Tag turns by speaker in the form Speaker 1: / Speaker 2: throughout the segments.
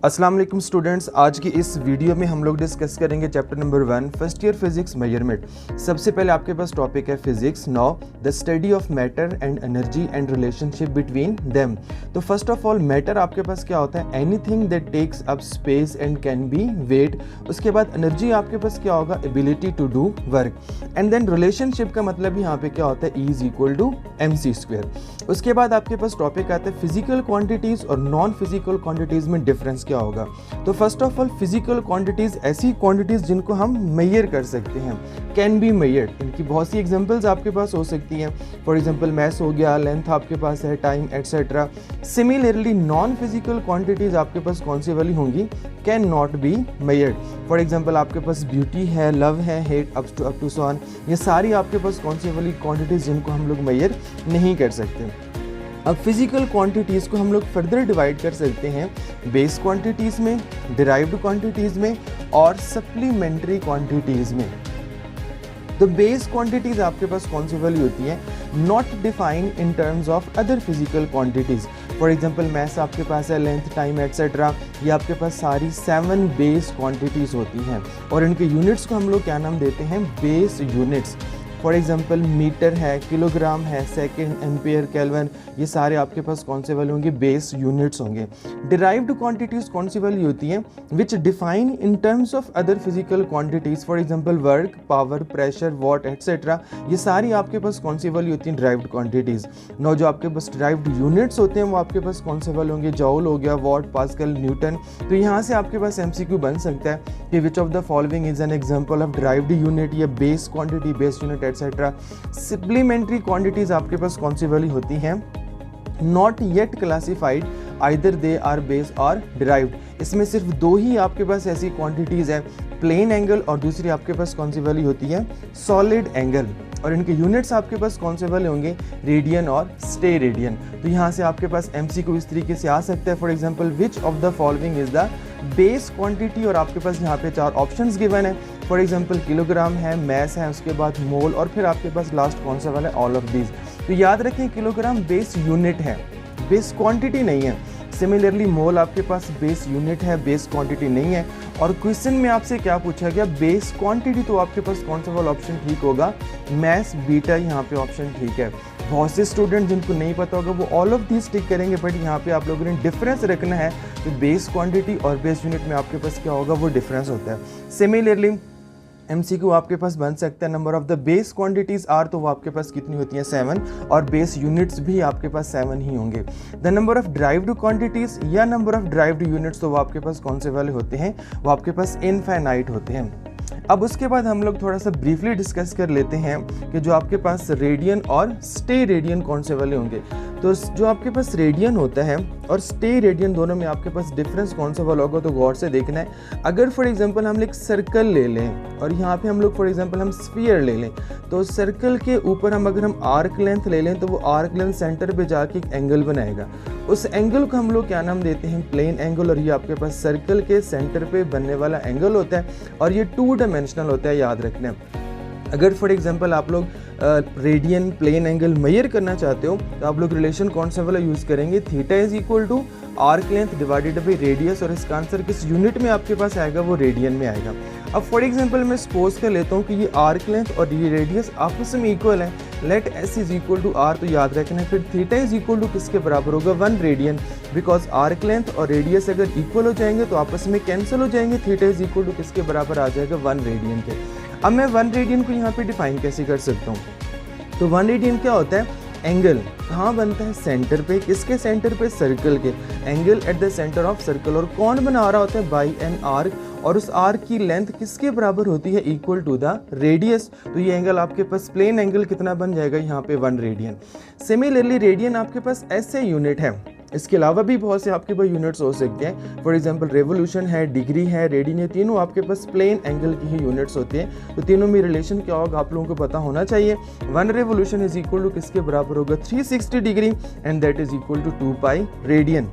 Speaker 1: अस्सलाम वालेकुम स्टूडेंट्स, आज की इस वीडियो में हम लोग डिस्कस करेंगे chapter number 1 first year physics measurement. सबसे पहले आपके पास टॉपिक है physics. Now the study of matter and energy and relationship between them. तो फर्स्ट ऑफ ऑल मैटर आपके पास क्या होता है? Anything that takes up space and can be weight. उसके बाद एनर्जी आपके पास क्या होगा? Ability to do work. And then relationship का मतलब यहाँ पे क्या होता है? E is equal to mc²। उसके बाद आपके पास टॉपिक आता है फिजिकल क्वांटिटीज और नॉन फिजिकल क्वांटिटीज में डिफरेंस क्या होगा। तो first of all physical quantities ऐसी क्वांटिटीज जिनको हम मेजर कर सकते हैं, कैन बी मेजर्ड। इनकी बहुत सी एग्जांपल्स आपके पास हो सकती हैं। फॉर एग्जांपल मैस हो गया, लेंथ आपके पास है, time etcetera. Similarly non physical quantities आपके पास कौन सी वाली होंगी? Can not be measured. For example आपके पास ब्यूटी है, लव है, hate up to so on. ये सारी आपके पास कौन सी वाली क्वांटिटीज जिनको हम लोग मेजर नहीं कर सकते। अब फिजिकल क्वांटिटीज़ को हम लोग फर्दर डिवाइड कर सकते हैं बेस क्वांटिटीज़ में, डिराइव्ड क्वांटिटीज़ में और सप्लीमेंट्री क्वांटिटीज़ में। तो बेस क्वांटिटीज़ आपके पास कौन सी वाली होती हैं? Not defined in terms of other physical quantities. For example maths आपके पास है, लेंथ, टाइम एटसेट्रा। ये आपके पास सारी 7 बेस क्वांटिटीज़ होती हैं और इनके यूनिट्स को हम लोग क्या नाम देते हैं? Base units. For example metre है, किलोग्राम है, सेकंड, एम्पियर, केल्विन। ये सारे आपके पास कौन से वाले होंगे? बेस यूनिट्स होंगे। डिराइव्ड क्वांटिटीज़ कौन सी वाली होती हैं? Which define in terms of other physical quantities. For example work, power, pressure, watt etcetera. ये सारी आपके पास कौन सी वाली होती हैं? Derived quantities. नो जो आपके पास डिराइव्ड यूनिट्स होते हैं वो आपके पास कौन से वाले होंगे? जॉल हो गया, वॉट, पास्कल, न्यूटन। तो यहाँ से आपके पास MCQ बन सकता है कि which of the following is an example of derived unit या base quantity, base unit etcetera. Supplementary quantities आपके पास कौन सी वाली होती हैं? Not yet classified, either they are base और डिराइव्ड। इसमें सिर्फ 2 ही आपके पास ऐसी क्वांटिटीज हैं, प्लेन एंगल और दूसरी आपके पास कौन सी वाली होती है? Solid angle. और इनके यूनिट्स आपके पास कौन से वाले होंगे? रेडियन और स्टे रेडियन। तो यहाँ से आपके पास MCQ इस तरीके से आ सकता है। For example which of the following is the base quantity, और आपके पास यहाँ पे 4 ऑप्शंस गिवन है। फॉर एग्जांपल किलोग्राम है, मैस है, उसके बाद मोल और फिर आपके पास लास्ट कौन सा वाला है? All of these. तो याद रखें किलोग्राम बेस यूनिट है, बेस क्वांटिटी नहीं है। सिमिलरली मोल आपके पास बेस यूनिट है, बेस क्वांटिटी नहीं है। और क्वेश्चन में आपसे क्या पूछा गया? Base quantity. तो आपके पास कौन सा वाला ऑप्शन ठीक होगा? मैस, बीटा, यहाँ पे ऑप्शन ठीक है। बहुत से स्टूडेंट जिनको नहीं पता होगा वो ऑल ऑफ दीज टिक करेंगे, बट यहाँ पे आप लोगों ने डिफरेंस रखना है कि बेस क्वांटिटी और बेस यूनिट में आपके पास क्या होगा? वो डिफरेंस होता है। सिमिलरली MCQ आपके पास बन सकता है number of the base quantities are, तो वो आपके पास कितनी होती हैं? 7। और बेस यूनिट्स भी आपके पास 7 ही होंगे। The number of derived quantities या नंबर ऑफ ड्राइव्ड यूनिट्स, तो वो आपके पास कौन से वाले होते हैं? वो आपके पास इनफाइनाइट होते हैं। अब उसके बाद हम लोग थोड़ा सा ब्रीफली डिस्कस कर लेते हैं कि जो आपके पास रेडियन और स्टे रेडियन कौन से वाले होंगे। तो जो आपके पास रेडियन होता है और स्टे रेडियन दोनों में आपके पास डिफरेंस कौन सा वाला होगा? तो गौर से देखना है। अगर फॉर एग्जांपल हम एक सर्कल ले लें और यहाँ पे हम लोग फॉर एग्जांपल हम स्फीयर ले लें, तो सर्कल के ऊपर अगर हम आर्क लेंथ ले लें तो वो आर्क लेंथ सेंटर पे जाके एक एंगल बनाएगा। उस एंगल को हम लोग क्या नाम देते हैं? Plane angle. और ये आपके पास सर्कल के सेंटर पे बनने वाला एंगल होता है और ये 2 डायमेंशनल होता है, याद रखना। अगर फॉर एग्जांपल आप लोग रेडियन प्लेन एंगल मेजर करना चाहते हो तो आप लोग रिलेशन कौन सा वाला यूज़ करेंगे? Theta is equal to arc length divided by radius, और इसका आंसर किस यूनिट में आपके पास आएगा? वो रेडियन में आएगा। अब फॉर एग्जांपल मैं सपोज कर लेता हूँ कि ये आर्क लेंथ और ये रेडियस आपस में इक्वल है। Let S is equal to R, तो याद रखना है फिर थीटा इज इक्वल टू किसके बराबर होगा? 1 रेडियन। बिकॉज आर्क लेंथ और रेडियस अगर इक्वल हो जाएंगे तो आपस में कैंसिल हो जाएंगे। थीटा इज इक्वल टू किसके बराबर आ जाएगा? 1 रेडियन के। अब मैं 1 रेडियन को यहाँ पे डिफाइन कैसे कर सकता हूँ? तो 1 रेडियन क्या होता है? एंगल कहाँ बनता है? सेंटर पे। किसके सेंटर पे? सर्कल के। Angle at the centre of circle. और कौन बना रहा होता है? By an arc. और उस आर्क की लेंथ किसके बराबर होती है? Equal to the radius. तो ये एंगल आपके पास प्लेन एंगल कितना बन जाएगा? यहाँ पे 1 रेडियन। सिमिलरली रेडियन आपके पास ऐसे यूनिट है। इसके अलावा भी बहुत से आपके पास यूनिट्स हो सकते हैं। फॉर एग्जांपल रेवोल्यूशन है, डिग्री है, रेडियन है, तीनों आपके पास प्लेन एंगल की ही यूनिट्स होती हैं। तो तीनों में रिलेशन क्या होगा आप लोगों को पता होना चाहिए। 1 रेवोल्यूशन इज इक्वल टू किसके बराबर होगा? 360 degree, and that is equal to 2 pi radian.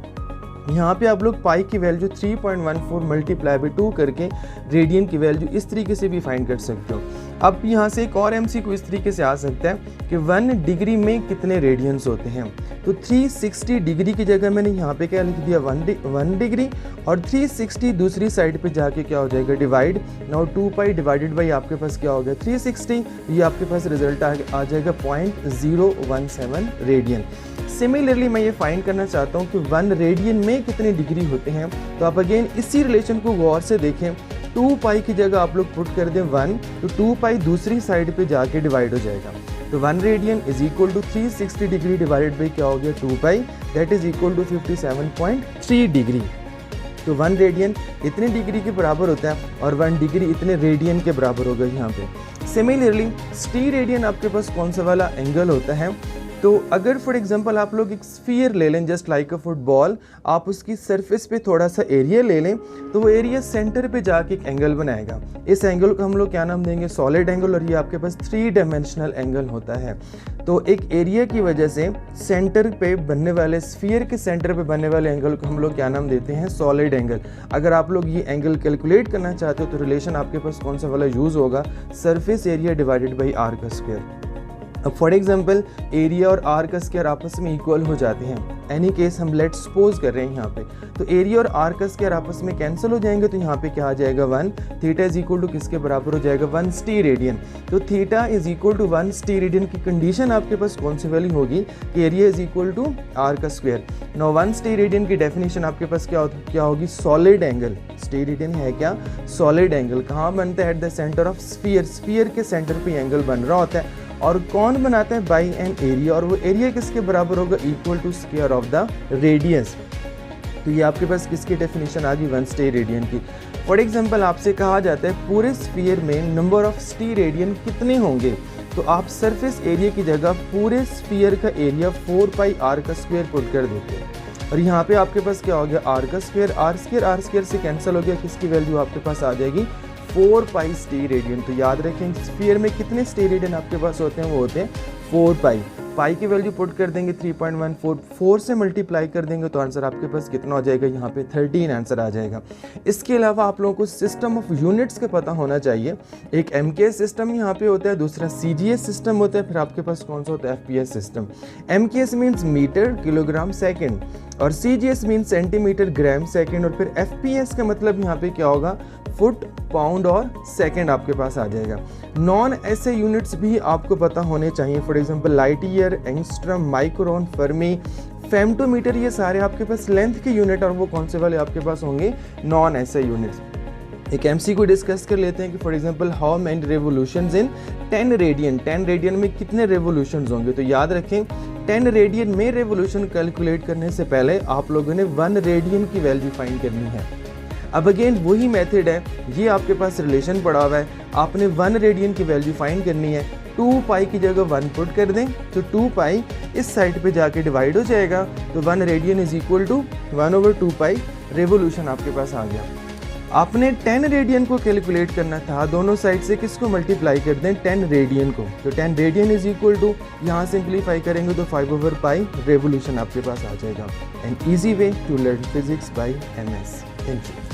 Speaker 1: यहाँ पे आप लोग पाई की वैल्यू 3.14 मल्टीप्लाई बाई 2 करके रेडियन की वैल्यू इस तरीके से भी फाइंड कर सकते हो। अब यहाँ से एक और MCQ इस तरीके से आ सकता है कि 1 डिग्री में कितने रेडियंस होते हैं। तो 360 डिग्री की जगह मैंने यहाँ पे क्या लिख दिया 1 डिग्री, और 360 दूसरी साइड पे जाके क्या हो जाएगा divide. Now 2 pi divided by आपके पास क्या हो गया 360, ये आपके पास रिजल्ट आ जाएगा 0.017 रेडियन। सिमिलरली मैं ये फाइंड करना चाहता हूँ कि 1 रेडियन में कितने डिग्री होते हैं। तो आप अगेन इसी रिलेशन को गौर से देखें, 2 पाई की जगह आप लोग पुट कर दें 1, तो 2 पाई दूसरी साइड पे जाके डिवाइड हो जाएगा। तो 1 radian is equal to 360 degree divided by क्या हो गया 2 pi, that is equal to 57.3 degree. तो 1 रेडियन इतने डिग्री के बराबर होता है और 1 डिग्री इतने रेडियन के बराबर होगा यहाँ पे। सिमिलरली स्टी रेडियन आपके पास कौन सा वाला एंगल होता है। तो अगर फॉर एग्जांपल आप लोग एक स्फीयर ले लें जस्ट लाइक अ फुटबॉल, आप उसकी सरफेस पे थोड़ा सा एरिया ले लें, तो वो एरिया सेंटर पे जाके एक एंगल बनाएगा। इस एंगल को हम लोग क्या नाम देंगे सॉलिड एंगल, और ये आपके पास 3 डायमेंशनल एंगल होता है। तो एक एरिया की वजह से सेंटर पे बनने वाले स्फीयर के सेंटर पे बनने वाले एंगल को हम लोग क्या नाम देते हैं सॉलिड एंगल। अगर आप लोग ये एंगल कैलकुलेट करना चाहते हो तो रिलेशन आपके पास कौन सा वाला यूज होगा, surface area divided by R का स्क्वायर। अब फॉर एग्जाम्पल एरिया और आर का स्क्वायर आपस में इक्वल हो जाते हैं। एनी केस हम लेट सपोज कर रहे हैं यहाँ पे, तो एरिया और आर का स्क्वायर आपस में कैंसिल हो जाएंगे, तो यहाँ पे क्या आ जाएगा 1, थीटा इज इक्वल टू किसके बराबर हो जाएगा 1 स्टी रेडियन। तो थीटा इज इक्वल टू 1 स्टी रेडियन की कंडीशन आपके पास कौन सी वाली होगी कि area is equal to R का स्क्वायर। नो 1 स्टी रेडियन की डेफिनेशन आपके पास क्या होगी सॉलिड एंगल। स्टी रेडियन है क्या सॉलिड एंगल, कहाँ बनता है eight the centre of sphere, sphere के सेंटर पे एंगल बन रहा होता है। और कौन बनाता है बाई एन एरिया, और वो एरिया किसके बराबर होगा equal to square of the radius. तो ये आपके पास किसकी डेफिनेशन आ गई 1 स्टी रेडियन की। फॉर एग्जांपल आपसे कहा जाता है पूरे स्फीयर में नंबर ऑफ स्टी रेडियन कितने होंगे, तो आप सरफेस एरिया की जगह पूरे स्फीयर का एरिया 4 पाई आर का स्क्वायर पुट कर देते हैं। और यहाँ पे आपके पास क्या हो गया आर का स्क्वायर, आर स्क्वायर से कैंसिल हो गया, किसकी वैल्यू आपके पास आ जाएगी 4 पाई स्टी रेडियन। तो याद रखें स्फीयर में कितने स्टी रेडियन आपके पास होते हैं, वो होते हैं 4 पाई। पाई की वैल्यू पुट कर देंगे 3.14, 4 से मल्टीप्लाई कर देंगे तो आंसर आपके पास कितना हो जाएगा यहाँ पे 13 आंसर आ जाएगा। इसके अलावा आप लोगों को सिस्टम ऑफ यूनिट्स का पता होना चाहिए। एक MKS सिस्टम यहाँ पे होता है, दूसरा CGS सिस्टम होता है, फिर आपके पास कौन सा होता है FPS सिस्टम। MKS means metre kilogram second, और CGS means centimetre gram second, और फिर FPS का मतलब यहाँ पे क्या होगा फुट पाउंड और सेकंड आपके पास आ जाएगा। नॉन ऐसे यूनिट्स भी आपको पता होने चाहिए, for example light year, angstrom, micron, fermi, femtometre, ये सारे आपके पास लेंथ के यूनिट, और वो कौन से वाले आपके पास होंगे नॉन ऐसे यूनिट्स। एक MC को डिस्कस कर लेते हैं कि for example how many revolutions in 10 radian, 10 radian में कितने रेवोल्यूशंस होंगे। तो याद रखें 10 रेडियन में रेवोल्यूशन कैलकुलेट करने से पहले आप लोगों ने 1 रेडियन की वैल्यू फाइंड करनी है। अब अगेन वही मेथड है, ये आपके पास रिलेशन पड़ा हुआ है, आपने 1 रेडियन की वैल्यू फाइंड करनी है। 2 पाई की जगह 1 पुट कर दें, तो 2 पाई इस साइड पे जाके डिवाइड हो जाएगा, तो 1 radian is equal to 1/2 pi revolution आपके पास आ गया। आपने 10 रेडियन को कैलकुलेट करना था, दोनों साइड से किसको मल्टीप्लाई कर दें 10 रेडियन को, तो 10 रेडियन इज इक्वल टू यहाँ सिंप्लीफाई करेंगे तो 5/पाई रेवोल्यूशन आपके पास आ जाएगा। An easy way to learn physics by MS। Thank you.